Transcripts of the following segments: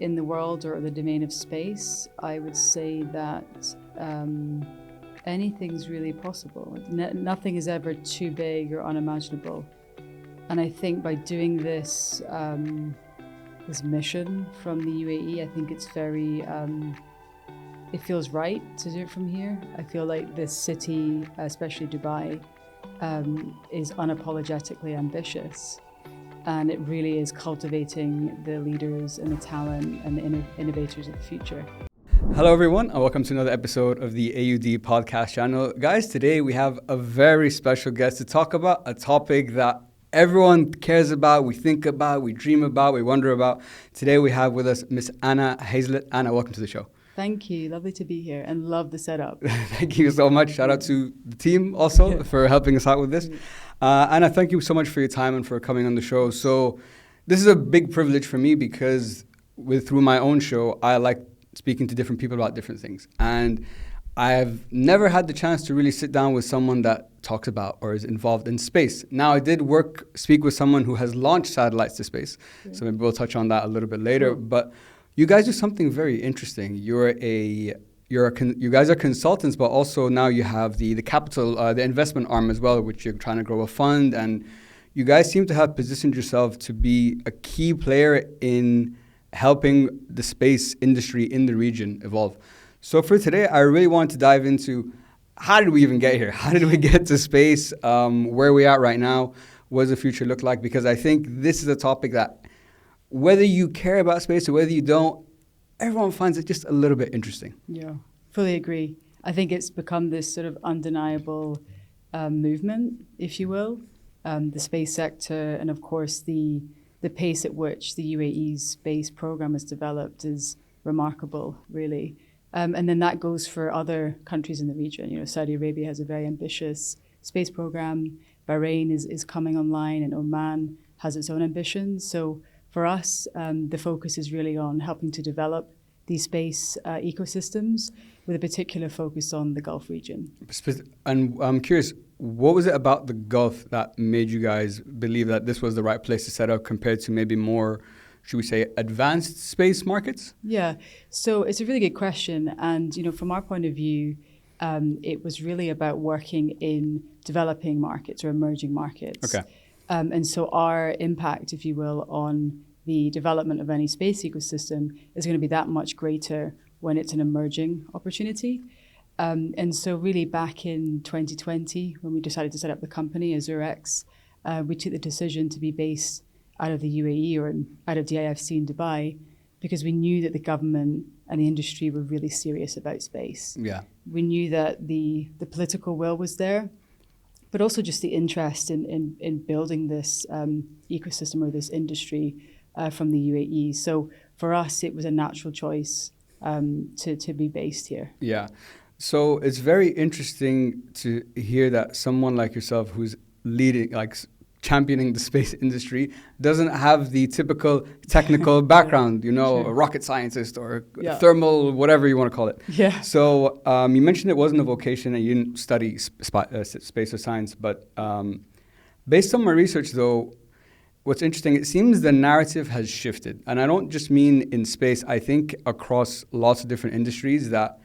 in the world or the domain of space, I would say that anything's really possible. Nothing is ever too big or unimaginable. And I think by doing this mission from the UAE, I think it's very, it feels right to do it from here. I feel like this city, especially Dubai, is unapologetically ambitious. And it really is cultivating the leaders and the talent and the innovators of the future. Hello everyone, and welcome to another episode of the AUD podcast channel. Guys, today we have a very special guest to talk about a topic that everyone cares about, we think about, we dream about, we wonder about. Today we have with us Miss Anna Hazlett. Anna, welcome to the show. Thank you. Lovely to be here and love the setup. Thank you so much. Shout out to the team also for helping us out with this. Anna, thank you so much for your time and for coming on the show. So this is a big privilege for me because through my own show, I like speaking to different people about different things. And I've never had the chance to really sit down with someone that talks about or is involved in space. Now, I did speak with someone who has launched satellites to space. Yeah. So maybe we'll touch on that a little bit later. Sure. But you guys do something very interesting. You guys are consultants, but also now you have the capital, the investment arm as well, which you're trying to grow a fund. And you guys seem to have positioned yourself to be a key player in helping the space industry in the region evolve. So for today, I really want to dive into how did we even get here? How did we get to space? Where we are right now? What does the future look like? Because I think this is a topic that whether you care about space or whether you don't, everyone finds it just a little bit interesting. Yeah, fully agree. I think it's become this sort of undeniable movement, if you will. The space sector and, of course, the pace at which the UAE's space program has developed is remarkable, really. And then that goes for other countries in the region. You know, Saudi Arabia has a very ambitious space program. Bahrain is coming online, and Oman has its own ambitions. So for us, the focus is really on helping to develop these space ecosystems with a particular focus on the Gulf region. And I'm curious, what was it about the Gulf that made you guys believe that this was the right place to set up compared to maybe more, should we say, advanced space markets? Yeah, so it's a really good question. And, you know, from our point of view, it was really about working in developing markets or emerging markets. Okay. And so our impact, if you will, on the development of any space ecosystem is going to be that much greater when it's an emerging opportunity. And so really back in 2020, when we decided to set up the company, AzurX, we took the decision to be based out of the UAE or out of DIFC in Dubai, because we knew that the government and the industry were really serious about space. Yeah. We knew that the political will was there, but also just the interest in building this ecosystem or this industry from the UAE. So for us, it was a natural choice to be based here. Yeah. So it's very interesting to hear that someone like yourself who's leading, like championing the space industry, doesn't have the typical technical background, you know, sure. A rocket scientist or thermal, whatever you want to call it. Yeah. So you mentioned it wasn't a vocation and you didn't study space or science, but based on my research though, what's interesting, it seems the narrative has shifted. And I don't just mean in space, I think across lots of different industries that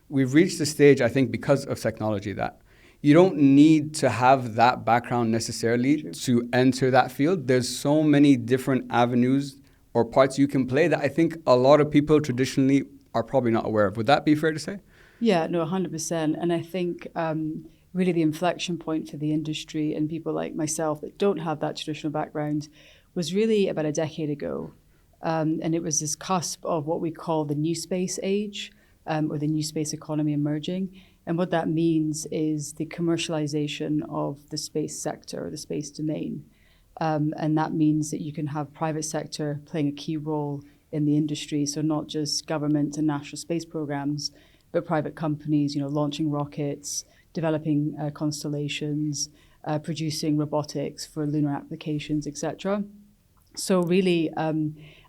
we've reached the stage, I think because of technology, that you don't need to have that background necessarily to enter that field. There's so many different avenues or parts you can play that I think a lot of people traditionally are probably not aware of. Would that be fair to say? Yeah, no, 100%. And I think really the inflection point for the industry and people like myself that don't have that traditional background was really about a decade ago. And it was this cusp of what we call the new space age or the new space economy emerging. And what that means is the commercialization of the space sector or the space domain. And that means that you can have private sector playing a key role in the industry. So not just government and national space programs, but private companies, you know, launching rockets, developing constellations, producing robotics for lunar applications, etc. So really,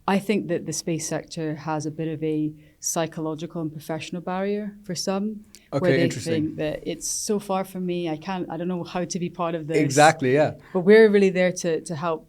I think that the space sector has a bit of a psychological and professional barrier for some, where they think that it's so far from me, I don't know how to be part of this. Exactly, yeah. But we're really there to help,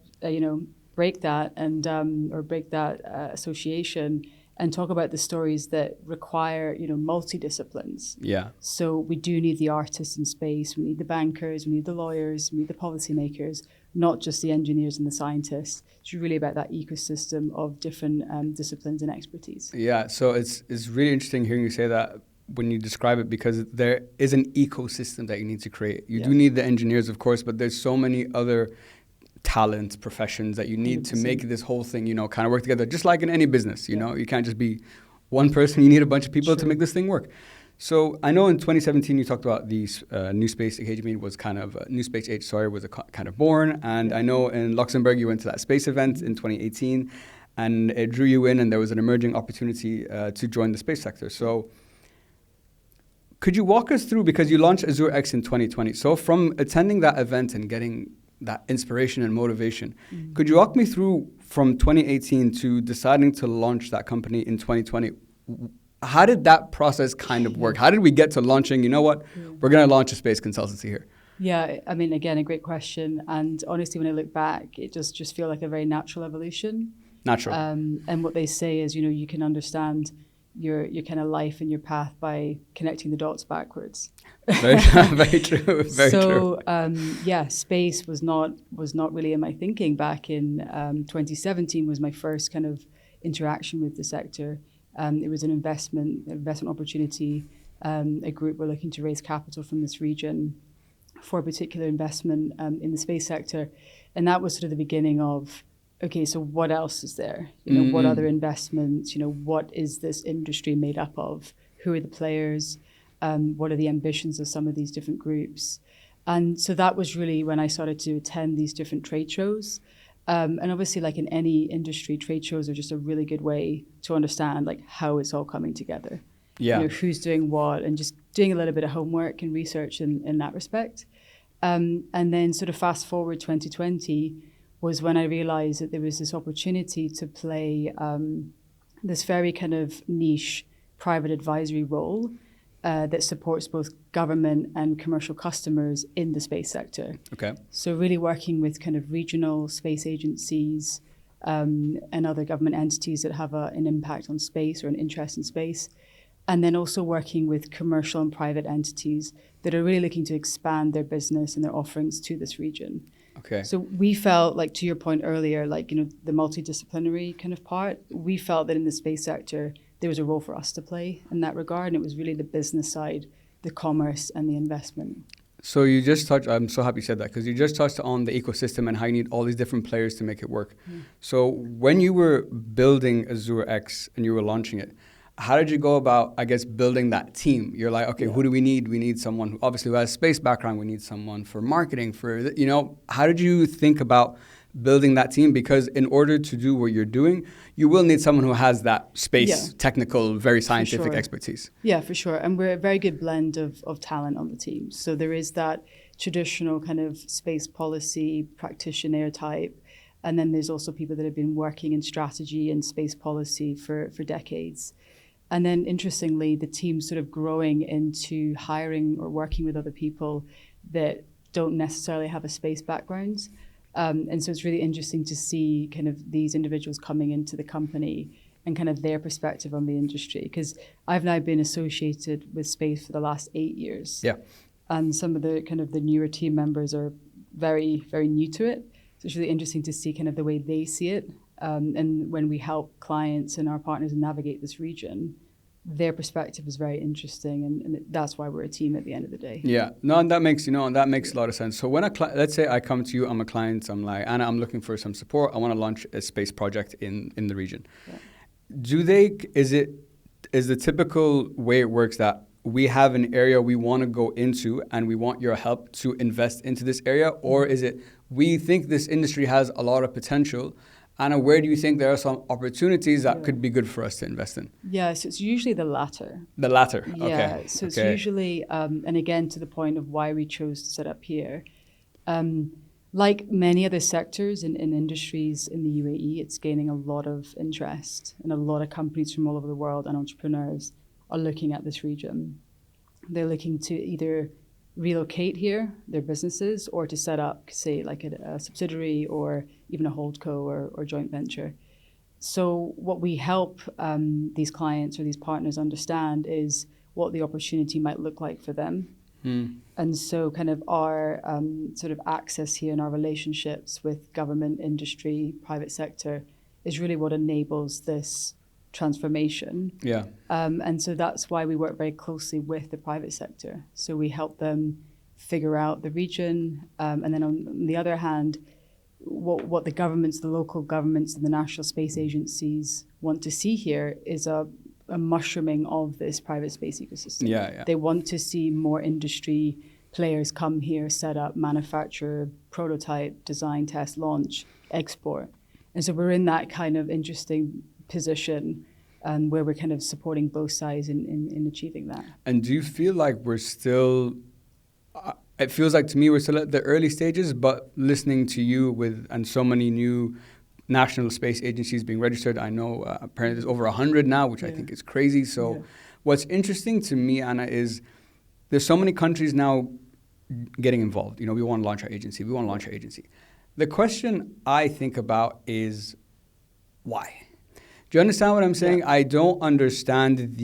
break that and or break that association and talk about the stories that require, multidisciplines. Yeah. So we do need the artists in space, we need the bankers, we need the lawyers, we need the policymakers, not just the engineers and the scientists. It's really about that ecosystem of different disciplines and expertise. Yeah, so it's really interesting hearing you say that when you describe it, because there is an ecosystem that you need to create. You do need the engineers, of course, but there's so many other talent professions that you need 100%. to make this whole thing, kind of work together, just like in any business, you know, you can't just be one person, you need a bunch of people to make this thing work. So I know in 2017 you talked about the New Space Academy was kind of, New Space Age, was kind of born, and I know in Luxembourg you went to that space event in 2018 and it drew you in and there was an emerging opportunity to join the space sector. So could you walk us through, because you launched AzurX in 2020, so from attending that event and getting that inspiration and motivation, could you walk me through from 2018 to deciding to launch that company in 2020? How did that process kind of work? How did we get to launching, we're going to launch a space consultancy here? Yeah, I mean, again, a great question. And honestly, when I look back, it just feel like a very natural evolution. Natural. And what they say is, you can understand your kind of life and your path by connecting the dots backwards. Very true. Very true. So space was not really in my thinking back in 2017 was my first kind of interaction with the sector. It was an investment opportunity. A group were looking to raise capital from this region for a particular investment in the space sector, and that was sort of the beginning of, okay, so what else is there? What other investments? What is this industry made up of? Who are the players? What are the ambitions of some of these different groups? And so that was really when I started to attend these different trade shows. And obviously, like in any industry, trade shows are just a really good way to understand like how it's all coming together. Yeah. Who's doing what, and just doing a little bit of homework and research in that respect. And then sort of fast forward 2020 was when I realized that there was this opportunity to play this very kind of niche private advisory role that supports both government and commercial customers in the space sector. Okay. So really working with kind of regional space agencies and other government entities that have an impact on space or an interest in space. And then also working with commercial and private entities that are really looking to expand their business and their offerings to this region. Okay. So we felt, like to your point earlier, like, the multidisciplinary kind of part, we felt that in the space sector, there was a role for us to play in that regard. And it was really the business side, the commerce and the investment. So you just touched, I'm so happy you said that, because you just touched on the ecosystem and how you need all these different players to make it work. So when you were building AzurX and you were launching it, how did you go about, I guess, building that team? You're like, okay, who do we need? We need someone who obviously who has space background. We need someone for marketing, how did you think about building that team? Because in order to do what you're doing, you will need someone who has that space, technical, very scientific expertise. Yeah, for sure. And we're a very good blend of talent on the team. So there is that traditional kind of space policy practitioner type. And then there's also people that have been working in strategy and space policy for decades. And then interestingly, the team's sort of growing into hiring or working with other people that don't necessarily have a space background. And so it's really interesting to see kind of these individuals coming into the company and kind of their perspective on the industry. Because I've now been associated with space for the last 8 years. Yeah. And some of the kind of the newer team members are very, very new to it. So it's really interesting to see kind of the way they see it. And when we help clients and our partners navigate this region, their perspective is very interesting, and that's why we're a team at the end of the day. Yeah, no, and that makes a lot of sense. So when let's say I come to you, I'm a client, I'm like, Anna, I'm looking for some support. I want to launch a space project in the region. Yeah. Is the typical way it works that we have an area we want to go into and we want your help to invest into this area, or is it we think this industry has a lot of potential? Anna, where do you think there are some opportunities that could be good for us to invest in? Yeah, so it's usually the latter. The latter, yeah, okay. So it's usually, and again, to the point of why we chose to set up here, like many other sectors in industries in the UAE, it's gaining a lot of interest, and a lot of companies from all over the world and entrepreneurs are looking at this region. They're looking to either relocate here, their businesses, or to set up, say, like a subsidiary or even a holdco or joint venture. So what we help these clients or these partners understand is what the opportunity might look like for them. And so kind of our sort of access here and our relationships with government, industry, private sector is really what enables this transformation. Yeah. And so that's why we work very closely with the private sector. So we help them figure out the region. And then on the other hand, what the governments, the local governments and the national space agencies want to see here is a mushrooming of this private space ecosystem. Yeah. They want to see more industry players come here, set up, manufacture, prototype, design, test, launch, export. And so we're in that kind of interesting position where we're kind of supporting both sides in achieving that. And do you feel like we're still, it feels like to me we're still at the early stages, but listening to you and so many new national space agencies being registered, I know apparently there's over 100 now, which I think is crazy. So what's interesting to me, Anna, is there's so many countries now getting involved. You know, we want to launch our agency. The question I think about is why? Do you understand what I'm saying? Yeah. I don't understand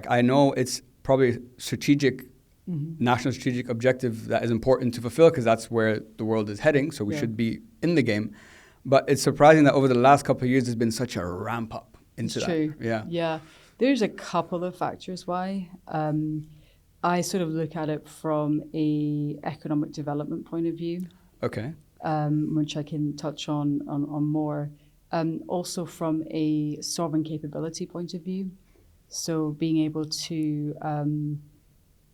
I know it's probably strategic, national strategic objective that is important to fulfill because that's where the world is heading. So we should be in the game. But it's surprising that over the last couple of years, there's been such a ramp up into that. True. Yeah. Yeah. There's a couple of factors why. I sort of look at it from a economic development point of view. Okay. Which I can touch on more. Also from a sovereign capability point of view. So being able to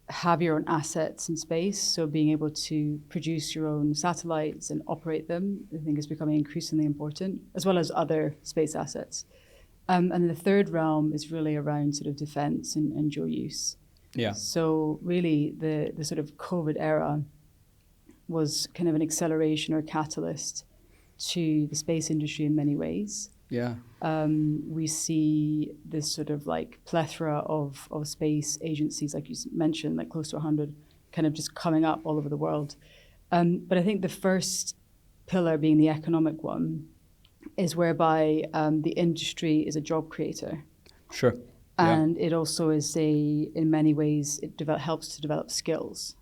have your own assets in space, so being able to produce your own satellites and operate them, I think is becoming increasingly important, as well as other space assets. And the third realm is really around sort of defense and dual use. Yeah. So really the sort of COVID era was kind of an acceleration or catalyst to the space industry in many ways. Yeah. We see this sort of like plethora of space agencies, like you mentioned, like close to 100, kind of just coming up all over the world. But I think the first pillar being the economic one is whereby the industry is a job creator. Sure. And it also is in many ways, it helps to develop skills.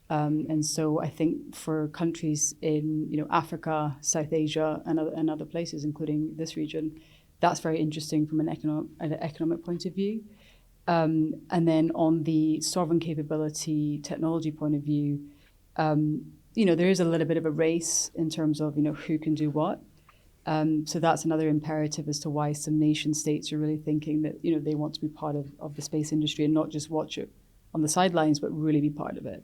And so I think for countries in Africa, South Asia, and other places, including this region, that's very interesting from an economic point of view. And then on the sovereign capability technology point of view, there is a little bit of a race in terms of who can do what. So that's another imperative as to why some nation states are really thinking that they want to be part of the space industry and not just watch it on the sidelines, but really be part of it.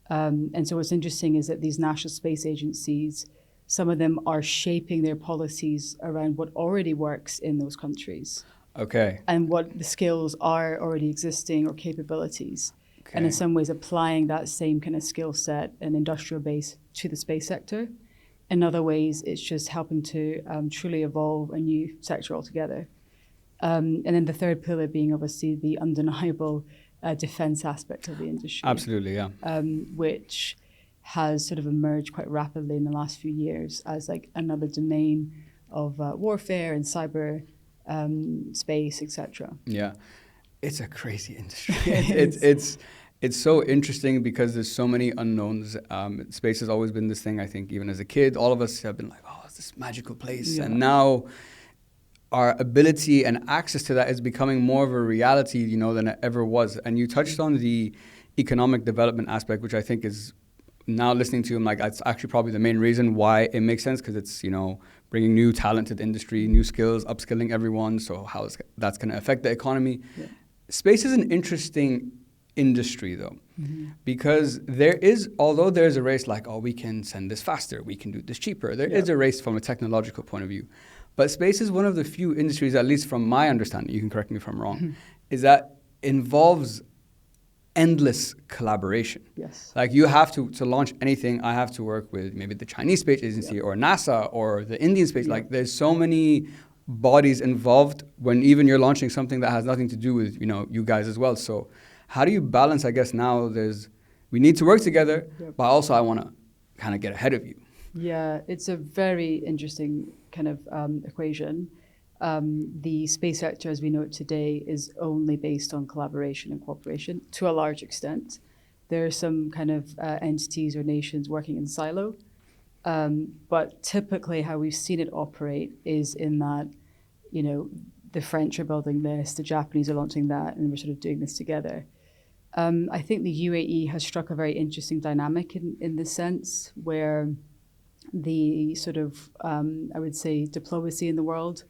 And so what's interesting is that these national space agencies, some of them are shaping their policies around what already works in those countries. Okay. And what the skills are already existing or capabilities. Okay. And in some ways applying that same kind of skill set and industrial base to the space sector. In other ways, it's just helping to truly evolve a new sector altogether. And then the third pillar being obviously the undeniable defense aspect of the industry. Absolutely, yeah. Which has sort of emerged quite rapidly in the last few years as like another domain of warfare and cyber space, etc. Yeah, it's a crazy industry. It's so interesting because there's so many unknowns. Space has always been this thing, I think, even as a kid, all of us have been like, oh, it's this magical place. Yeah. And now our ability and access to that is becoming more of a reality, than it ever was. And you touched on the economic development aspect, which I think is, now listening to him, like that's actually probably the main reason why it makes sense, because it's, bringing new talent to the industry, new skills, upskilling everyone. So that's going to affect the economy. Yeah. Space is an interesting industry though, because although there's a race like, oh, we can send this faster, we can do this cheaper. There is a race from a technological point of view. But space is one of the few industries, at least from my understanding, you can correct me if I'm wrong, is that involves endless collaboration. Yes. Like you have to launch anything, I have to work with maybe the Chinese space agency or NASA or the Indian space. Like there's so many bodies involved when even you're launching something that has nothing to do with, you guys as well. So how do you balance, I guess now there's we need to work together, but also I want to kind of get ahead of you. Yeah, it's a very interesting kind of equation. The space sector, as we know it today, is only based on collaboration and cooperation to a large extent. There are some kind of entities or nations working in silo, but typically how we've seen it operate is in that, you know, the French are building this, the Japanese are launching that, and we're sort of doing this together. I think the UAE has struck a very interesting dynamic in this sense, where the sort of, I would say, diplomacy in the world,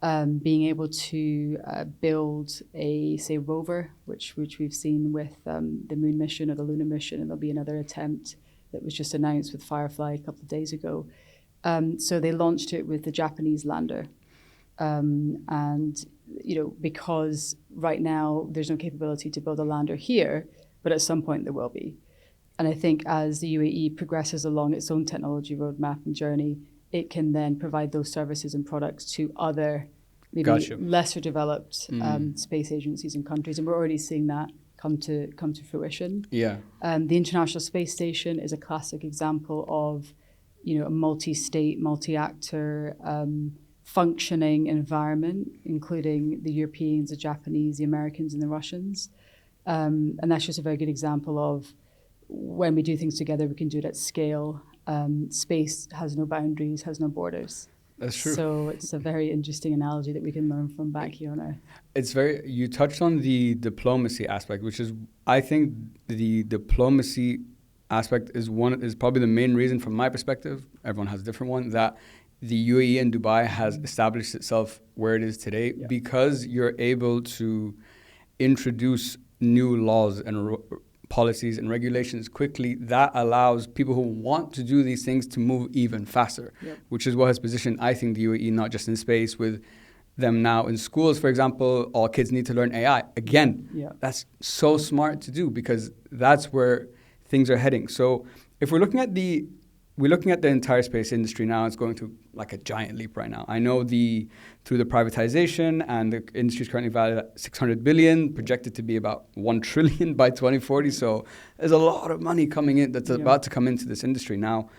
being able to build a, say, rover, which we've seen with the moon mission or the lunar mission, and there'll be another attempt that was just announced with Firefly a couple of days ago. So they launched it with the Japanese lander. And, you know, because right now there's no capability to build a lander here, but at some point there will be. And I think as the UAE progresses along its own technology roadmap and journey, it can then provide those services and products to other, maybe lesser developed space agencies and countries. And we're already seeing that come to fruition. Yeah. The International Space Station is a classic example of, you know, a multi-state, multi-actor, functioning environment, including the Europeans, the Japanese, the Americans, and the Russians. And that's just a very good example of when we do things together, we can do it at scale. Space has no boundaries, has no borders. That's true. So it's a very interesting analogy that we can learn from back here on Earth. It's very, you touched on the diplomacy aspect, which is, I think the diplomacy aspect is probably the main reason from my perspective, everyone has a different one, that the UAE and Dubai has established itself where it is today because you're able to introduce new laws and policies and regulations quickly that allows people who want to do these things to move even faster, which is what has positioned, I think, the UAE not just in space, with them now in schools, for example, all kids need to learn AI. Again, that's so smart to do because that's where things are heading. So if we're looking at the entire space industry now, it's going through like a giant leap right now. I know through the privatization, and the industry is currently valued at 600 billion, projected to be about 1 trillion by 2040. So there's a lot of money coming in that's about to come into this industry. Now,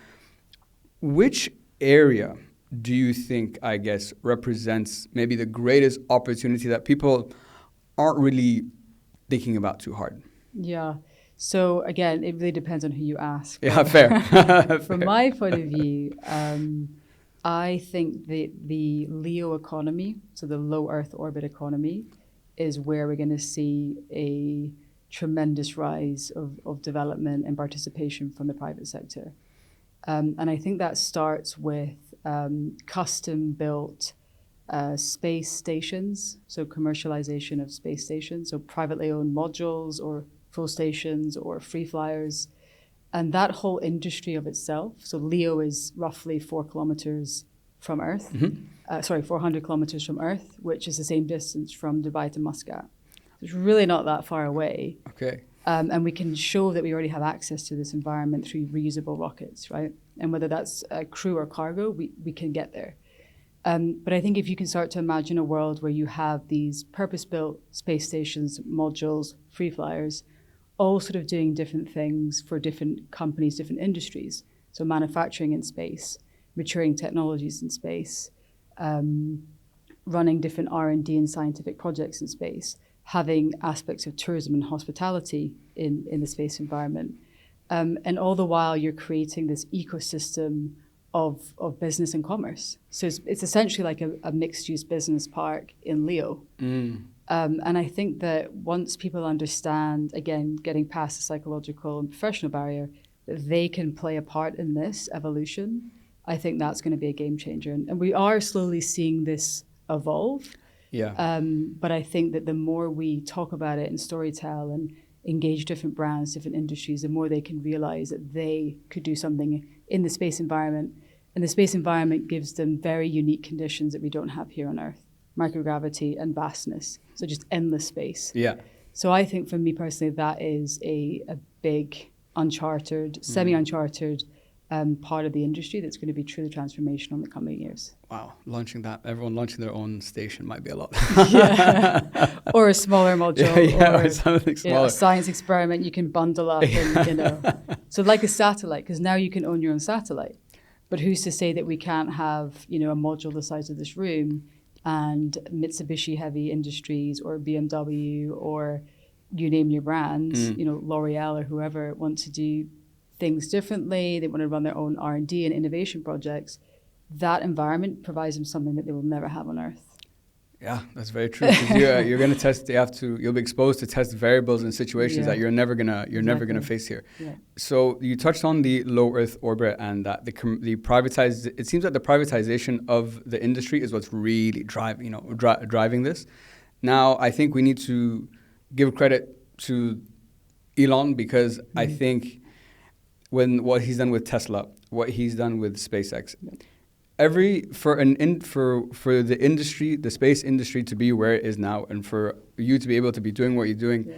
which area do you think, I guess, represents maybe the greatest opportunity that people aren't really thinking about too hard? Yeah. So again, it really depends on who you ask. Yeah, fair. From my point of view, I think the LEO economy, so the low Earth orbit economy, is where we're going to see a tremendous rise of development and participation from the private sector. And I think that starts with custom-built space stations, so commercialization of space stations, so privately owned modules or full stations or free flyers. And that whole industry of itself, so LEO is roughly 4 kilometers from Earth, 400 kilometers from Earth, which is the same distance from Dubai to Muscat. It's really not that far away. Okay. And we can show that we already have access to this environment through reusable rockets, right? And whether that's crew or cargo, we can get there. But I think if you can start to imagine a world where you have these purpose-built space stations, modules, free flyers, all sort of doing different things for different companies, different industries. So manufacturing in space, maturing technologies in space, running different R&D and scientific projects in space, having aspects of tourism and hospitality in the space environment. And all the while you're creating this ecosystem of business and commerce. So it's essentially like a mixed-use business park in LEO. And I think that once people understand, again, getting past the psychological and professional barrier, that they can play a part in this evolution, I think that's going to be a game changer. And we are slowly seeing this evolve. Yeah. But I think that the more we talk about it and storytell and engage different brands, different industries, the more they can realize that they could do something in the space environment. And the space environment gives them very unique conditions that we don't have here on Earth. Microgravity and vastness, so just endless space. Yeah. So I think for me personally, that is a big uncharted, semi-uncharted part of the industry that's going to be truly transformational in the coming years. Wow, launching that, everyone launching their own station might be a lot. Or a smaller module, or something smaller. A science experiment you can bundle up, and so like a satellite, because now you can own your own satellite. But who's to say that we can't have a module the size of this room, and Mitsubishi Heavy Industries or BMW or you name your brand, L'Oreal or whoever want to do things differently, they want to run their own R&D and innovation projects, that environment provides them something that they will never have on Earth. Yeah, that's very true. You're going to test. You'll be exposed to test variables in situations that you're never gonna face here. Yeah. So you touched on the low Earth orbit and that the privatized. It seems that the privatization of the industry is what's really driving this. Now, I think we need to give credit to Elon because I think what he's done with Tesla, what he's done with SpaceX. For the industry, the space industry to be where it is now, and for you to be able to be doing what you're doing,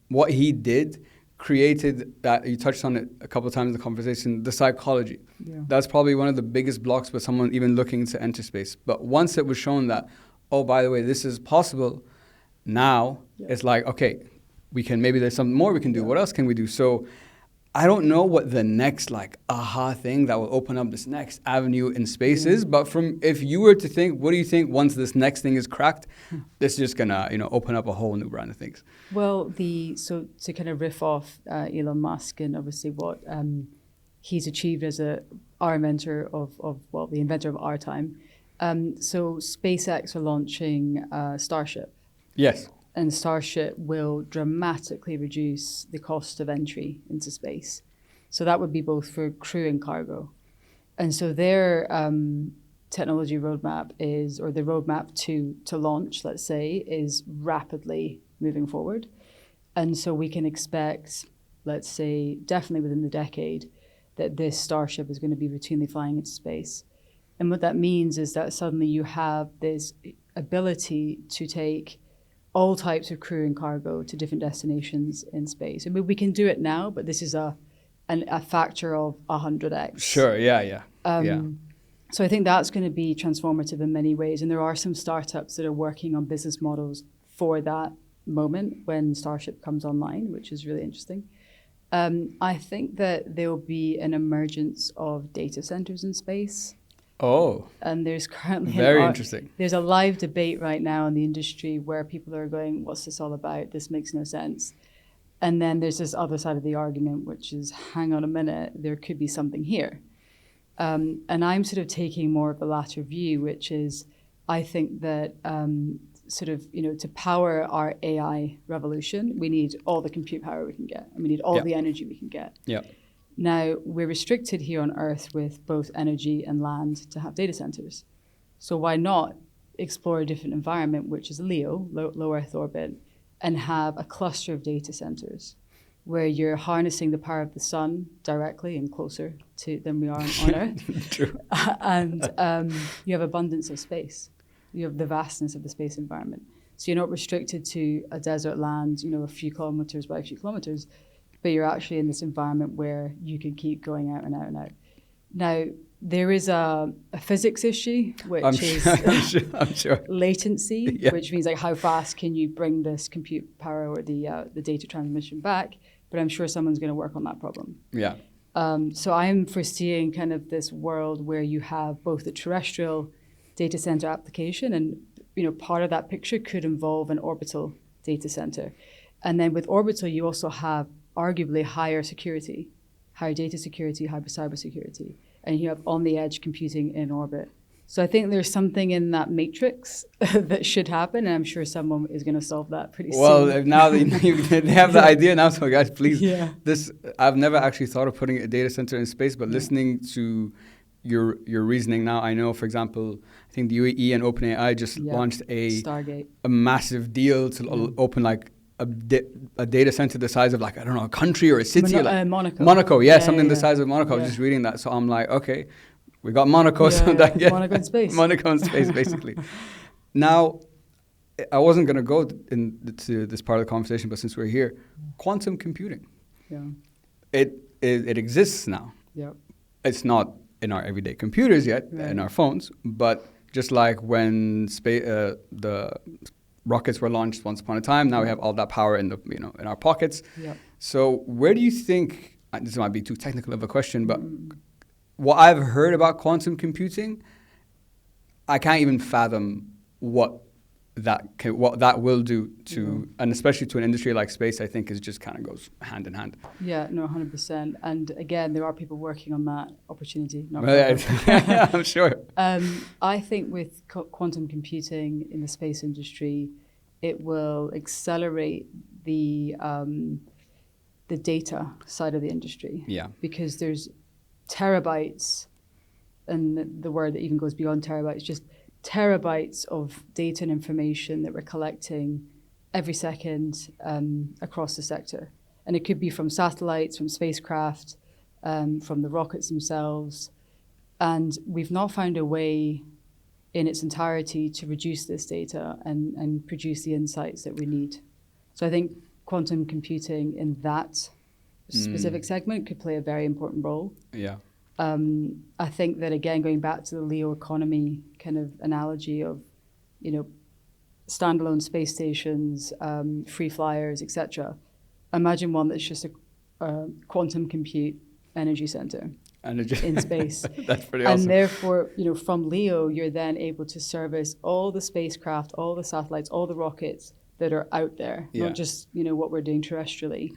what he did created that. You touched on it a couple of times in the conversation. The psychology, that's probably one of the biggest blocks with someone even looking to enter space. But once it was shown that, oh, by the way, this is possible, now it's like, okay, maybe there's something more we can do. What else can we do? So I don't know what the next aha thing that will open up this next avenue in space is, but if you were to think, what do you think once this next thing is cracked, this is just gonna open up a whole new brand of things? Well, so to kind of riff off Elon Musk and obviously what he's achieved as our inventor the inventor of our time. So SpaceX are launching Starship. Yes. And Starship will dramatically reduce the cost of entry into space. So that would be both for crew and cargo. And so their technology roadmap the roadmap to launch, let's say, is rapidly moving forward. And so we can expect, let's say, definitely within the decade, that this Starship is going to be routinely flying into space. And what that means is that suddenly you have this ability to take all types of crew and cargo to different destinations in space. I mean, we can do it now, but this is a factor of 100x. Sure, yeah. So I think that's going to be transformative in many ways. And there are some startups that are working on business models for that moment when Starship comes online, which is really interesting. I think that there will be an emergence of data centers in space. Oh, and there's currently very interesting. There's a live debate right now in the industry where people are going, what's this all about? This makes no sense. And then there's this other side of the argument, which is, hang on a minute, there could be something here. And I'm sort of taking more of the latter view, which is, I think that to power our AI revolution, we need all the compute power we can get, and we need all the energy we can get. Yeah. Now, we're restricted here on Earth with both energy and land to have data centers. So why not explore a different environment, which is LEO, low Earth orbit, and have a cluster of data centers where you're harnessing the power of the sun directly and closer than we are on Earth. True. And you have abundance of space. You have the vastness of the space environment. So you're not restricted to a desert land, a few kilometers by a few kilometers, but you're actually in this environment where you can keep going out and out and out. Now, there is a physics issue, which I'm sure. latency, which means how fast can you bring this compute power or the data transmission back? But I'm sure someone's going to work on that problem. Yeah. So I'm foreseeing kind of this world where you have both the terrestrial data center application, and part of that picture could involve an orbital data center. And then with orbital, you also have arguably higher security, higher data security, higher cyber security, and you have on-the-edge computing in orbit. So I think there's something in that matrix that should happen, and I'm sure someone is going to solve that pretty soon. Well, now they have the idea now, so guys, please. Yeah. I've never actually thought of putting a data center in space, but listening to your reasoning now, I know, for example, I think the UAE and OpenAI just launched a massive deal to open a data center the size of a country or a city. Monaco. Monaco, something the size of Monaco. I was just reading that, so I'm like, okay, we got Monaco. Monaco in space. Monaco in space, basically. Now, I wasn't going to go into this part of the conversation, but since we're here, quantum computing. Yeah. it exists now. Yep. It's not in our everyday computers yet, in our phones, but just like when the rockets were launched once upon a time, now we have all that power in in our pockets. Yep. So where do you think, this might be too technical of a question, but what I've heard about quantum computing, I can't even fathom what that will do to, and especially to an industry like space, I think is just kind of goes hand in hand. Yeah, no, 100%. And again, there are people working on that opportunity. Yeah, I'm sure. I think with quantum computing in the space industry, it will accelerate the data side of the industry. Yeah. Because there's terabytes, and the word that even goes beyond terabytes, just terabytes of data and information that we're collecting every second across the sector. And it could be from satellites, from spacecraft, from the rockets themselves. And we've not found a way in its entirety to reduce this data and produce the insights that we need. So I think quantum computing in that specific segment could play a very important role. Yeah. I think that, again, going back to the LEO economy kind of analogy of, standalone space stations, free flyers, etc. Imagine one that's just a quantum compute energy center in space. That's pretty awesome. And therefore, from LEO, you're then able to service all the spacecraft, all the satellites, all the rockets that are out there, not just, what we're doing terrestrially,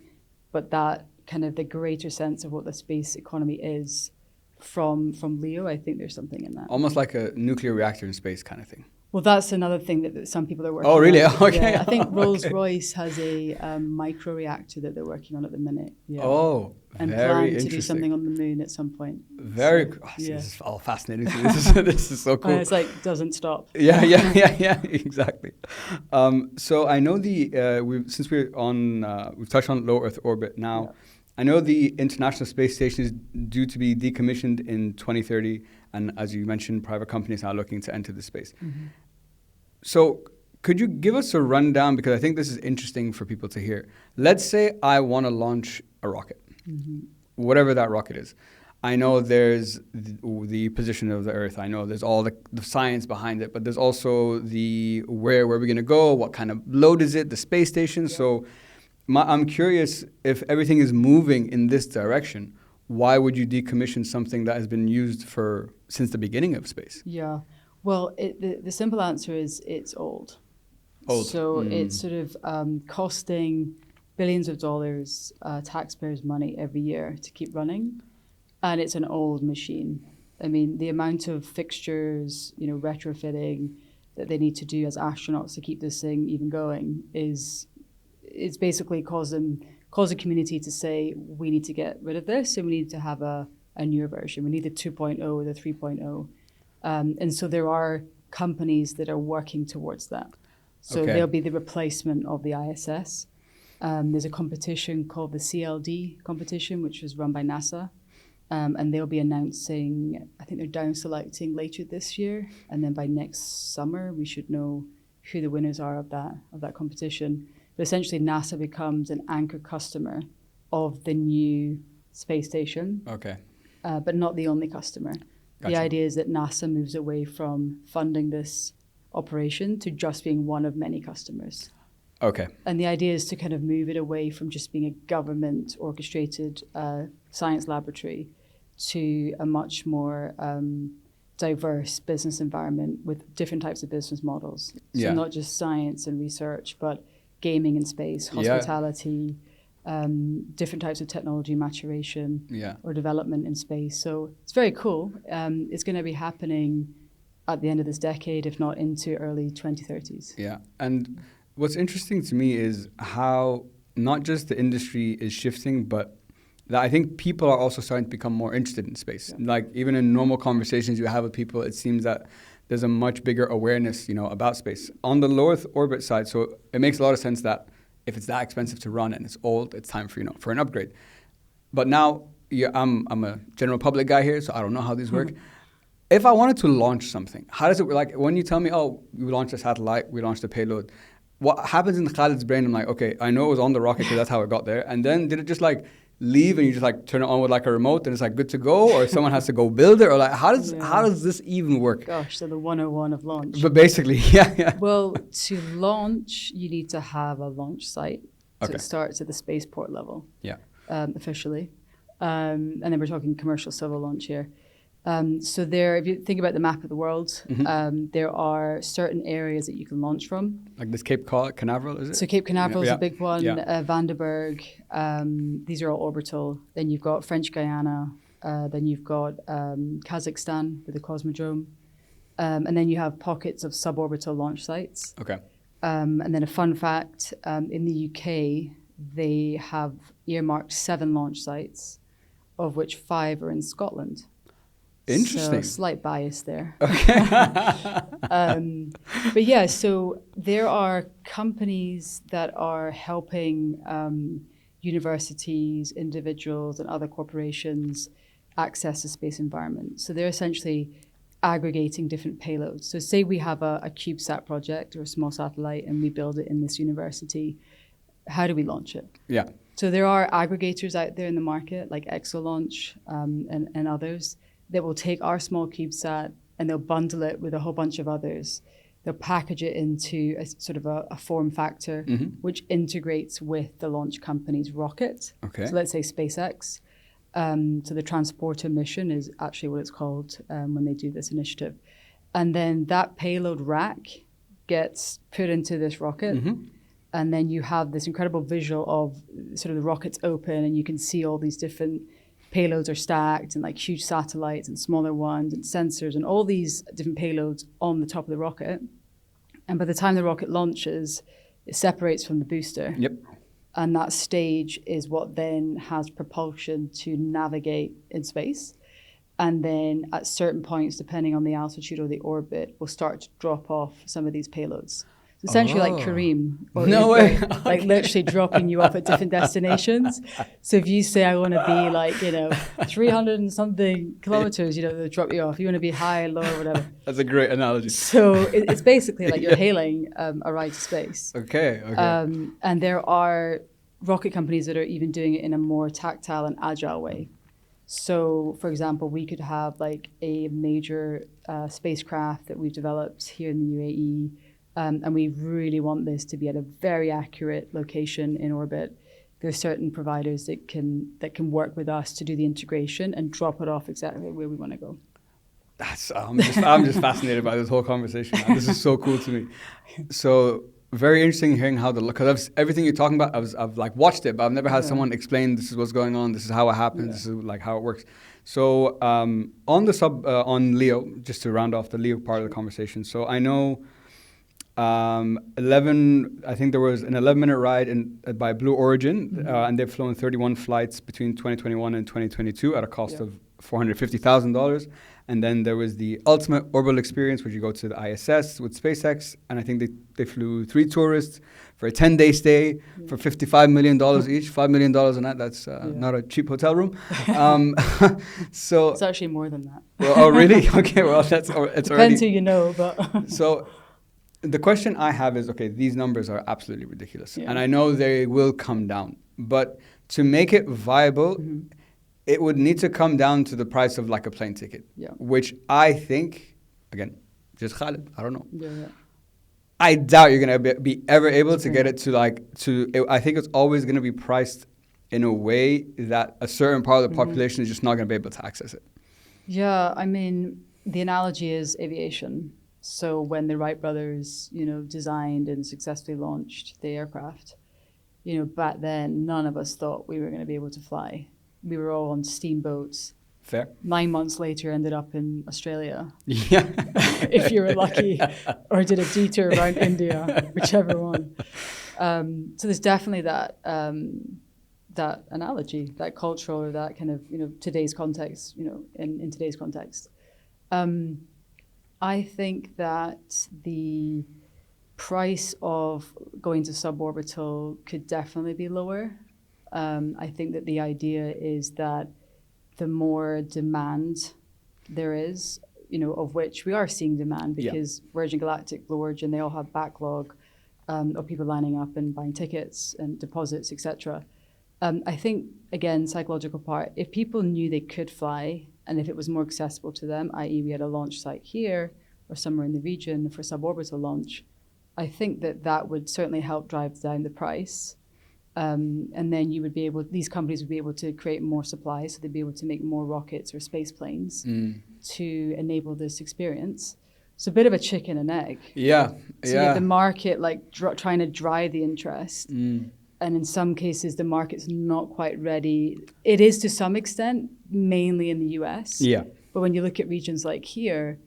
but that kind of the greater sense of what the space economy is from LEO. I think there's something in that. Almost like a nuclear reactor in space kind of thing. Well, that's another thing that some people are working on. Oh, really? Okay. Yeah, I think Rolls-Royce has a micro-reactor that they're working on at the minute. Yeah. Oh, and very plan interesting. to do something on the moon at some point. This is all fascinating. This is so cool. And it's like, doesn't stop. Yeah, exactly. So I know since we're on, we've touched on low Earth orbit now. Yeah. I know the International Space Station is due to be decommissioned in 2030, and as you mentioned, private companies are looking to enter the space. Mm-hmm. So could you give us a rundown, because I think this is interesting for people to hear. Let's say I want to launch a rocket, whatever that rocket is. I know there's the position of the Earth. I know there's all the science behind it, but there's also the where we're going to go, what kind of load is it, the space station. Yeah. So I'm curious, if everything is moving in this direction, why would you decommission something that has been used since the beginning of space? Yeah, well, the simple answer is it's old. So it's sort of costing billions of dollars, taxpayers' money every year to keep running, and it's an old machine. I mean, the amount of fixtures, retrofitting that they need to do as astronauts to keep this thing even going it's basically caused a community to say, we need to get rid of this and we need to have a newer version. We need the 2.0 or the 3.0. And so there are companies that are working towards that. So they'll be the replacement of the ISS. There's a competition called the CLD competition, which was run by NASA. And they'll be announcing, I think they're down selecting later this year. And then by next summer, we should know who the winners are of that competition. But essentially, NASA becomes an anchor customer of the new space station. Okay. But not the only customer. Gotcha. The idea is that NASA moves away from funding this operation to just being one of many customers. Okay. And the idea is to kind of move it away from just being a government orchestrated science laboratory to a much more diverse business environment with different types of business models. So not just science and research, but gaming in space, hospitality, different types of technology maturation or development in space. So it's very cool. It's going to be happening at the end of this decade, if not into early 2030s. Yeah. And what's interesting to me is how not just the industry is shifting, but that I think people are also starting to become more interested in space. Yeah. Like even in normal conversations you have with people, it seems that there's a much bigger awareness, about space. On the low Earth orbit side, so it makes a lot of sense that if it's that expensive to run and it's old, it's time for, for an upgrade. But now I'm a general public guy here, so I don't know how these work. If I wanted to launch something, how does it work? Like when you tell me, we launched a satellite, we launched a payload, what happens in Khalid's brain? I'm like, okay, I know it was on the rocket because that's how it got there. And then did it just leave and you just like turn it on with like a remote and it's like good to go, or someone has to go build it, or like how does this even work? Gosh, so the 101 of launch. But basically, yeah. Well, to launch, you need to have a launch site. So it starts at the spaceport level. Yeah. Officially. And then we're talking commercial civil launch here. So there, if you think about the map of the world, there are certain areas that you can launch from. Like this Cape Canaveral, is it? So Cape Canaveral is a big one. Yeah. Vandenberg, these are all orbital. Then you've got French Guiana. Then you've got Kazakhstan with the Cosmodrome. And then you have pockets of suborbital launch sites. Okay. And then a fun fact, in the UK, they have earmarked 7 launch sites, of which 5 are in Scotland. Interesting. So slight bias there. Okay. But yeah, so there are companies that are helping universities, individuals, and other corporations access the space environment. So they're essentially aggregating different payloads. So say we have a CubeSat project or a small satellite and we build it in this university. How do we launch it? Yeah. So there are aggregators out there in the market like Exolaunch and others that will take our small CubeSat and they'll bundle it with a whole bunch of others. They'll package it into a sort of a form factor, which integrates with the launch company's rocket. Okay. So let's say SpaceX. So the transporter mission is actually what it's called when they do this initiative. And then that payload rack gets put into this rocket. And then you have this incredible visual of sort of the rocket's open and you can see all these different payloads are stacked and like huge satellites and smaller ones and sensors and all these different payloads on the top of the rocket. And by the time the rocket launches, it separates from the booster. Yep. And that stage is what then has propulsion to navigate in space. And then at certain points, depending on the altitude or the orbit, we'll start to drop off some of these payloads. It's essentially like Kareem. Or no way. Like literally dropping you off at different destinations. So if you say, I want to be like, 300 and something kilometers, they'll drop you off. You want to be high, low, or whatever. That's a great analogy. So it's basically like you're hailing a ride to space. Okay. And there are rocket companies that are even doing it in a more tactile and agile way. So, for example, we could have like a major spacecraft that we've developed here in the UAE. And we really want this to be at a very accurate location in orbit. There are certain providers that can work with us to do the integration and drop it off exactly where we want to go. I'm just fascinated by this whole conversation. This is so cool to me. So very interesting hearing how because everything you're talking about, I've like watched it, but I've never had someone explain this is what's going on, this is how it happens, this is like how it works. So on LEO, just to round off the LEO part of the conversation. So I know. I think there was an 11-minute ride by Blue Origin, and they've flown 31 flights between 2021 and 2022 at a cost of $450,000. And then there was the Ultimate Orbital Experience, which you go to the ISS with SpaceX, and I think they flew 3 tourists for a 10-day stay for $55 million each, $5 million a night. That's not a cheap hotel room. So it's actually more than that. Well, oh, really? Okay, well, it's already... Depends who you know, but... So... The question I have is, okay, these numbers are absolutely ridiculous. And I know they will come down. But to make it viable, it would need to come down to the price of like a plane ticket, which I think, again, just Khalid, I don't know. I doubt you're going to be ever able to get it to I think it's always going to be priced in a way that a certain part of the population is just not going to be able to access it. Yeah, I mean, the analogy is aviation. So when the Wright brothers, designed and successfully launched the aircraft, back then, none of us thought we were going to be able to fly. We were all on steamboats. Fair. 9 months later, ended up in Australia. Yeah. If you were lucky, or did a detour around India, whichever one. So there's definitely that analogy, that cultural, or that kind of, today's context, in today's context. I think that the price of going to suborbital could definitely be lower. I think that the idea is that the more demand there is, of which we are seeing demand because Virgin Galactic, Blue Origin, they all have backlog of people lining up and buying tickets and deposits, etc. I think, again, psychological part, if people knew they could fly and if it was more accessible to them, i.e. we had a launch site here or somewhere in the region for suborbital launch, I think that would certainly help drive down the price. And then these companies would be able to create more supply, so they'd be able to make more rockets or space planes to enable this experience. So a bit of a chicken and egg. Yeah, so you have the market trying to drive the interest. And in some cases, the market's not quite ready. It is to some extent, mainly in the US. Yeah. But when you look at regions like here,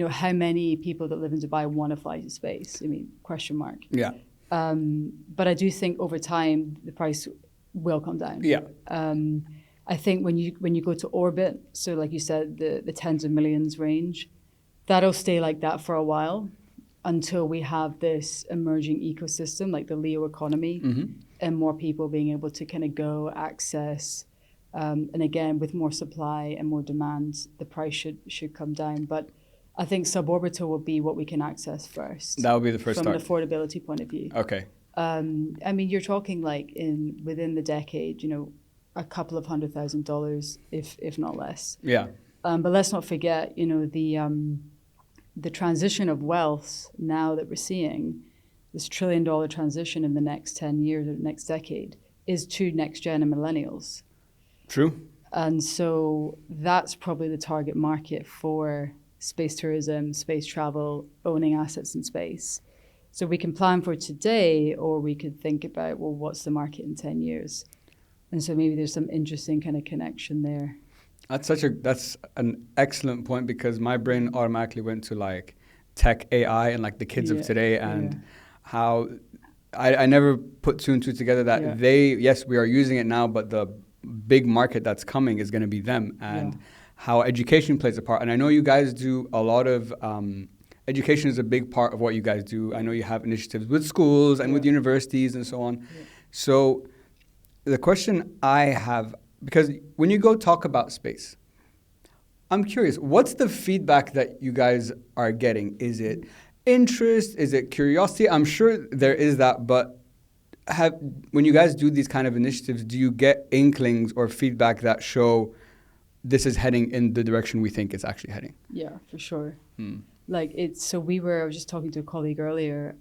how many people that live in Dubai want to fly to space? I mean, question mark. Yeah. But I do think over time, the price will come down. Yeah. I think when you go to orbit, so like you said, the tens of millions range, that'll stay like that for a while until we have this emerging ecosystem, like the LEO economy, and more people being able to kind of go access. And again, with more supply and more demand, the price should come down. But I think suborbital will be what we can access first. That will be the first from start. An affordability point of view. Okay. I mean, you're talking like within the decade, a couple of $100,000, if not less. Yeah. But let's not forget, the transition of wealth now that we're seeing, this $1 trillion transition in the next 10 years or next decade, is to next gen and millennials. True. And so that's probably the target market for space tourism, space travel, owning assets in space. So we can plan for today, or we could think about, well, what's the market in 10 years? And so maybe there's some interesting kind of connection there. That's an excellent point, because my brain automatically went to like tech AI and like the kids of today, and how I never put two and two together that yes, we are using it now, but the big market that's coming is going to be them, and how education plays a part. And I know you guys do a lot of education is a big part of what you guys do. I know you have initiatives with schools and with universities and so on. Yeah. So the question I have, because when you go talk about space, I'm curious, what's the feedback that you guys are getting? Is it interest? Is it curiosity? I'm sure there is that, but when you guys do these kind of initiatives, do you get inklings or feedback that show this is heading in the direction we think it's actually heading? Yeah, for sure. I was just talking to a colleague earlier,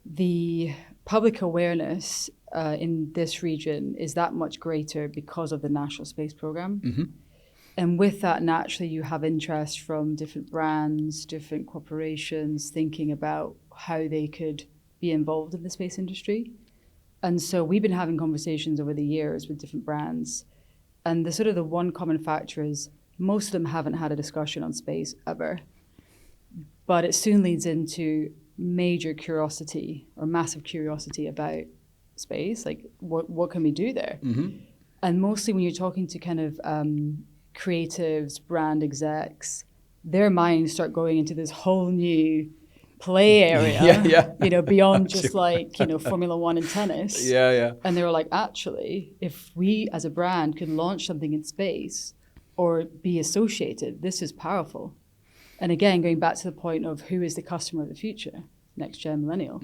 the public awareness in this region is that much greater because of the National Space Program. Mm-hmm. And with that, naturally, you have interest from different brands, different corporations thinking about how they could be involved in the space industry. And so we've been having conversations over the years with different brands. And the one common factor is most of them haven't had a discussion on space ever. But it soon leads into major curiosity or massive curiosity about space. Like, what can we do there? Mm-hmm. And mostly when you're talking to kind of creatives, brand execs, their minds start going into this whole new play area, beyond just Formula One and tennis. Yeah. And they were like, actually, if we as a brand could launch something in space or be associated, this is powerful. And again, going back to the point of who is the customer of the future, next gen millennial.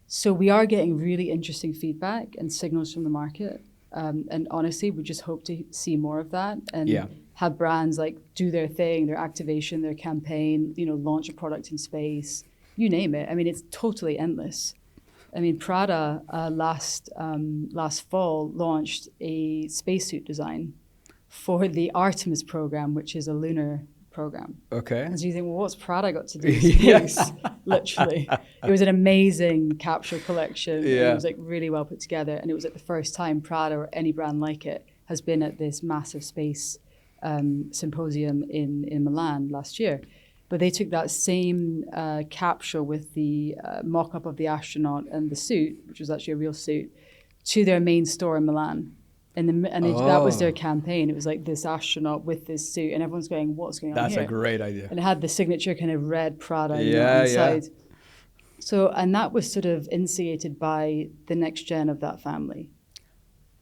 So we are getting really interesting feedback and signals from the market. And honestly, we just hope to see more of that and have brands do their thing, their activation, their campaign, launch a product in space, you name it. I mean, it's totally endless. I mean, Prada last fall launched a spacesuit design for the Artemis program, which is a lunar program. Okay. And so you think, well, what's Prada got to do with space? Literally. It was an amazing capsule collection. Yeah. It was really well put together. And it was the first time Prada or any brand like it has been at this massive space symposium in Milan last year. But they took that same capsule with the mock-up of the astronaut and the suit, which was actually a real suit, to their main store in Milan. That was their campaign. It was this astronaut with this suit, and everyone's going, what's going on here? That's a great idea. And it had the signature kind of red Prada inside. Yeah. So, and that was sort of instigated by the next gen of that family.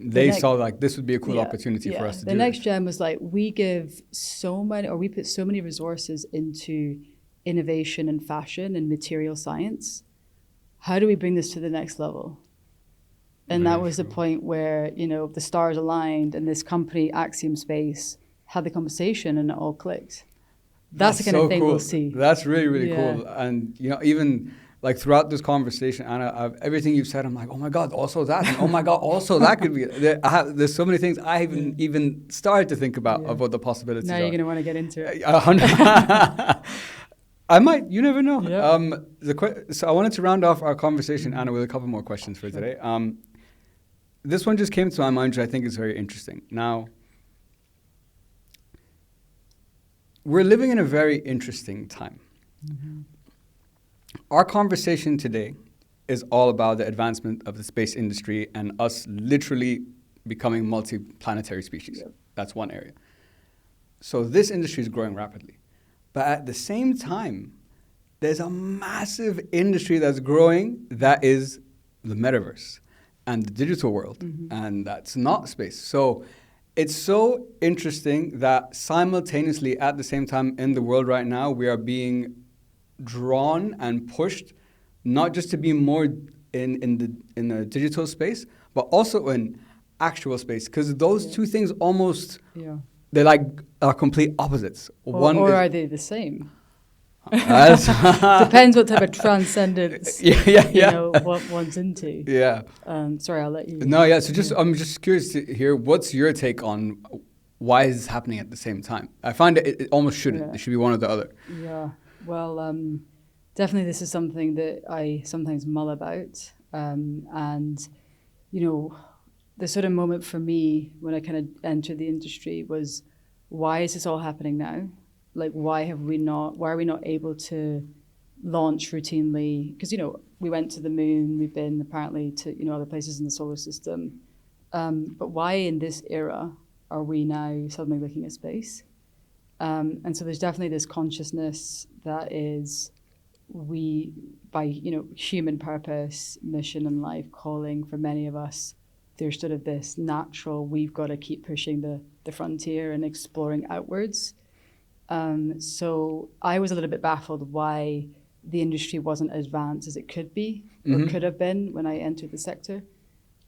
They saw this would be a cool opportunity for us to do. The next gen was we put so many resources into innovation and fashion and material science. How do we bring this to the next level? And Very that was the true. point where, the stars aligned and this company, Axiom Space, had the conversation and it all clicked. That's the kind so of thing cool. we'll see. That's really, really Yeah. cool. And, even like throughout this conversation, Anna, everything you've said, I'm like, oh my God, also that. And oh my God, also that could be. There's so many things I haven't even started to think about of what the possibilities Now are. you're going to want to get into it. 100. I might. You never know. Yep. So I wanted to round off our conversation, Anna, with a couple more questions for today. This one just came to my mind, which I think is very interesting. Now, we're living in a very interesting time. Mm-hmm. Our conversation today is all about the advancement of the space industry and us literally becoming multi-planetary species. Yep. That's one area. So this industry is growing rapidly. But at the same time, there's a massive industry that's growing that is the metaverse and the digital world. Mm-hmm. And that's not space. So it's so interesting that simultaneously at the same time in the world right now, we are being drawn and pushed not just to be more in the digital space, but also in actual space. Because those two things almost, they're like are complete opposites. Or are they the same? Depends Depends what type of transcendence what one's into. Yeah. Sorry, I'll let you. No, yeah. So I'm just curious to hear what's your take on why is this happening at the same time? I find it almost shouldn't. Yeah. It should be one or the other. Yeah. Well, definitely this is something that I sometimes mull about. And, the sort of moment for me when I kind of entered the industry was, why is this all happening now? Like, why are we not able to launch routinely? Because, we went to the moon, we've been apparently to, other places in the solar system. But why in this era are we now suddenly looking at space? And so there's definitely this consciousness that is by human purpose, mission and life calling for many of us, there's sort of this natural, we've got to keep pushing the frontier and exploring outwards. So I was a little bit baffled why the industry wasn't as advanced as it could be or could have been when I entered the sector.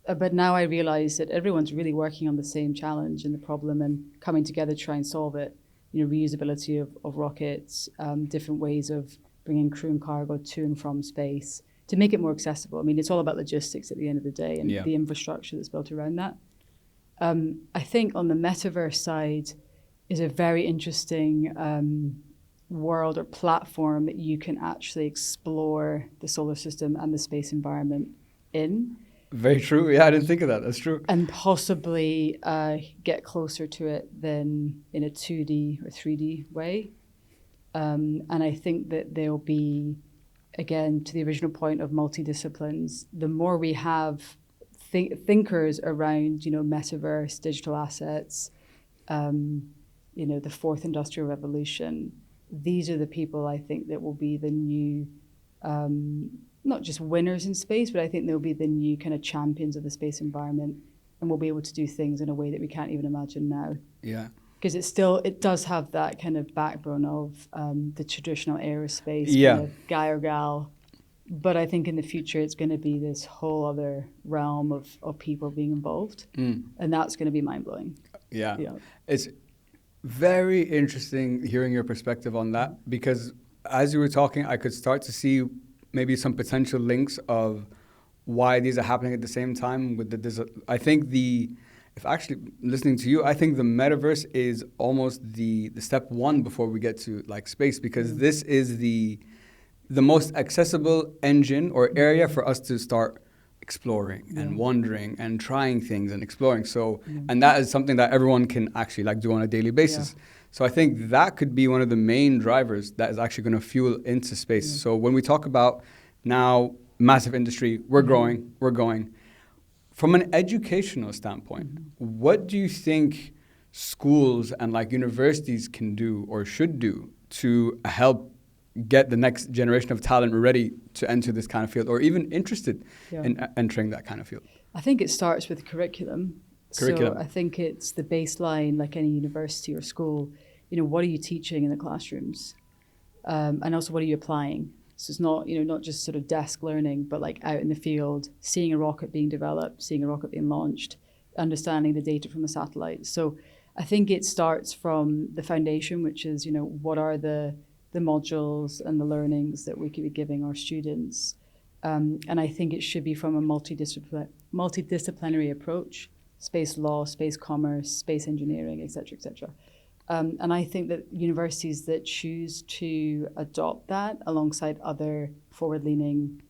But now I realize that everyone's really working on the same challenge and the problem and coming together to try and solve it. Reusability of rockets, different ways of bringing crew and cargo to and from space to make it more accessible. I mean, it's all about logistics at the end of the day and the infrastructure that's built around that. I think on the metaverse side is a very interesting world or platform that you can actually explore the solar system and the space environment in. Very true. Yeah, I didn't think of that. That's true. And possibly get closer to it than in a 2D or 3D way. And I think that there'll be, again, to the original point of multidisciplines, the more we have thinkers around, metaverse, digital assets, the fourth industrial revolution, these are the people I think that will be the new, not just winners in space, but I think they'll be the new kind of champions of the space environment, and we'll be able to do things in a way that we can't even imagine now. Yeah. Because it does have that kind of backbone of the traditional aerospace kind of guy or gal. But I think in the future, it's going to be this whole other realm of people being involved. And that's going to be mind-blowing. Yeah. It's very interesting hearing your perspective on that, because as you were talking, I could start to see maybe some potential links of why these are happening at the same time. I think if actually listening to you, I think the metaverse is almost the step one before we get to like space, because this is the most accessible engine or area for us to start exploring and wondering and trying things and exploring. So, and that is something that everyone can actually like do on a daily basis. So I think that could be one of the main drivers that is actually going to fuel into space. So when we talk about now massive industry, we're growing. From an educational standpoint, what do you think schools and like universities can do or should do to help get the next generation of talent ready to enter this kind of field, or even interested in entering that kind of field? I think it starts with curriculum. So I think it's the baseline, like any university or school. What are you teaching in the classrooms? And also, what are you applying? So it's not, not just sort of desk learning, but like out in the field, seeing a rocket being developed, seeing a rocket being launched, understanding the data from the satellite. So I think it starts from the foundation, which is, what are the modules and the learnings that we could be giving our students. And I think it should be from a multidisciplinary approach: space law, space commerce, space engineering, et cetera, et cetera. And I think that universities that choose to adopt that alongside other forward-leaning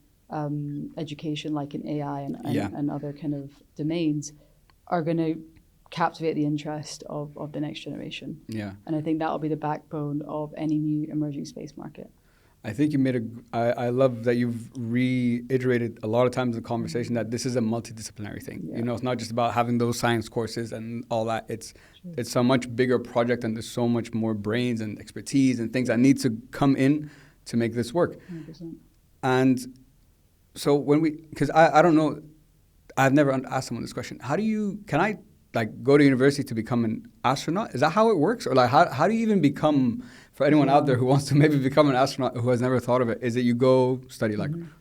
education, like in AI and other kind of domains, are going to captivate the interest of the next generation. Yeah. And I think that will be the backbone of any new emerging space market. I think you made I love that you've reiterated a lot of times in the conversation that this is a multidisciplinary thing. Yeah. It's not just about having those science courses and all that. It's a much bigger project, and there's so much more brains and expertise and things that need to come in to make this work. 100%. And so because I don't know, I've never asked someone this question. Can I go to university to become an astronaut? Is that how it works? Or how do you even become, for anyone out there who wants to maybe become an astronaut who has never thought of it, is it you go study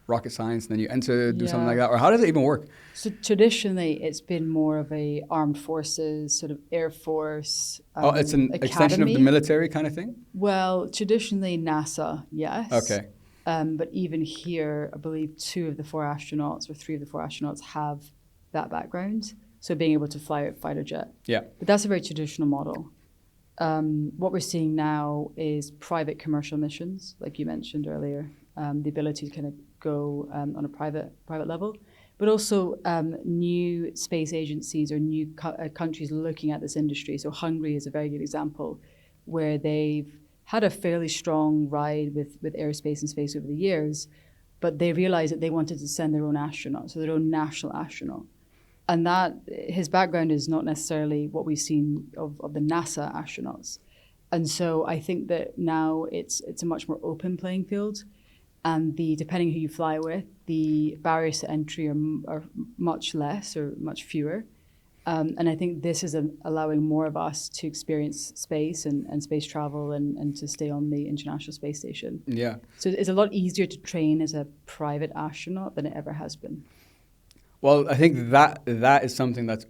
rocket science and then you enter, do something like that? Or how does it even work? So traditionally, it's been more of a armed forces, sort of Air Force it's an academy. Extension of the military kind of thing? Well, traditionally NASA, yes. Okay. But even here, I believe 3 of the 4 astronauts have that background. So being able to fly a fighter jet. Yeah. But that's a very traditional model. What we're seeing now is private commercial missions, like you mentioned earlier, the ability to kind of go on a private level, but also new space agencies or new countries looking at this industry. So Hungary is a very good example, where they've had a fairly strong ride with aerospace and space over the years, but they realized that they wanted to send their own astronaut, so their own national astronaut. And that his background is not necessarily what we've seen of the NASA astronauts. And so I think that now it's a much more open playing field. And depending who you fly with, the barriers to entry are much less or much fewer. And I think this is allowing more of us to experience space and space travel and to stay on the International Space Station. Yeah. So it's a lot easier to train as a private astronaut than it ever has been. Well, I think that is something that's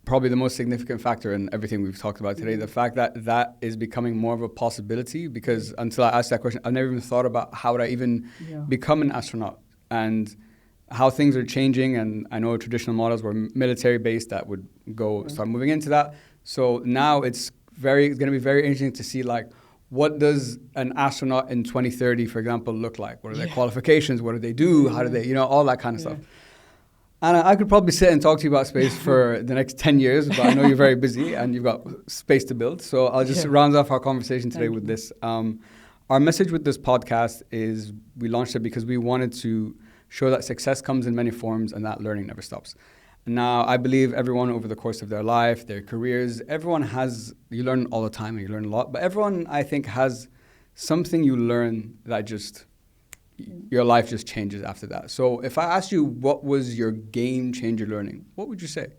probably the most significant factor in everything we've talked about today. The fact that is becoming more of a possibility, because until I asked that question, I've never even thought about how would I even become an astronaut and how things are changing. And I know traditional models were military based that would start moving into that. So now it's going to be very interesting to see what does an astronaut in 2030, for example, look like? What are their qualifications? What do they do? How do they, all that kind of stuff. And I could probably sit and talk to you about space for the next 10 years, but I know you're very busy and you've got space to build. So I'll just round off our conversation today with this. Our message with this podcast is we launched it because we wanted to show that success comes in many forms and that learning never stops. Now, I believe everyone over the course of their life, their careers, you learn all the time and you learn a lot, but everyone, I think, has something you learn that your life just changes after that. So if I asked you what was your game changer learning, what would you say?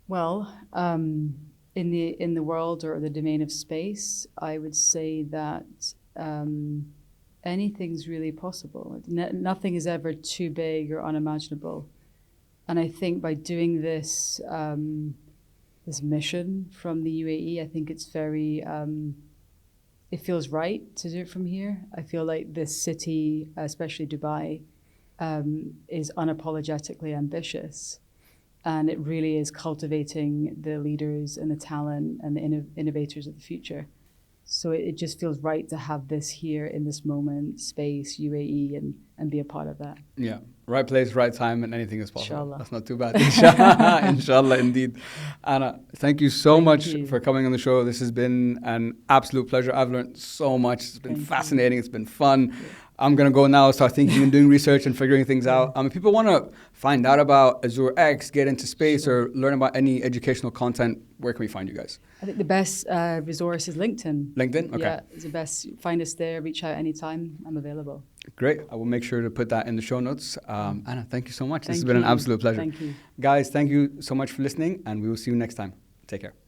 Well, in the world or the domain of space, I would say that anything's really possible. Nothing is ever too big or unimaginable. And I think by doing this this mission from the UAE, I think it's very it feels right to do it from here. I feel like this city, especially Dubai, is unapologetically ambitious. And it really is cultivating the leaders and the talent and the innovators of the future. So it just feels right to have this here in this moment, space, UAE, and be a part of that. Yeah, right place, right time, and anything is possible. Inshallah. That's not too bad. Inshallah, indeed. Anna, thank you so much for coming on the show. This has been an absolute pleasure. I've learned so much. It's been fascinating. It's been fun. Yeah. I'm going to go now, start thinking and doing research and figuring things out. If people want to find out about AzurX, get into space, or learn about any educational content, where can we find you guys? I think the best resource is LinkedIn. LinkedIn? Okay. Yeah, it's the best. Find us there, reach out anytime. I'm available. Great. I will make sure to put that in the show notes. Anna, thank you so much. This has been an absolute pleasure. Thank you. Guys, thank you so much for listening, and we will see you next time. Take care.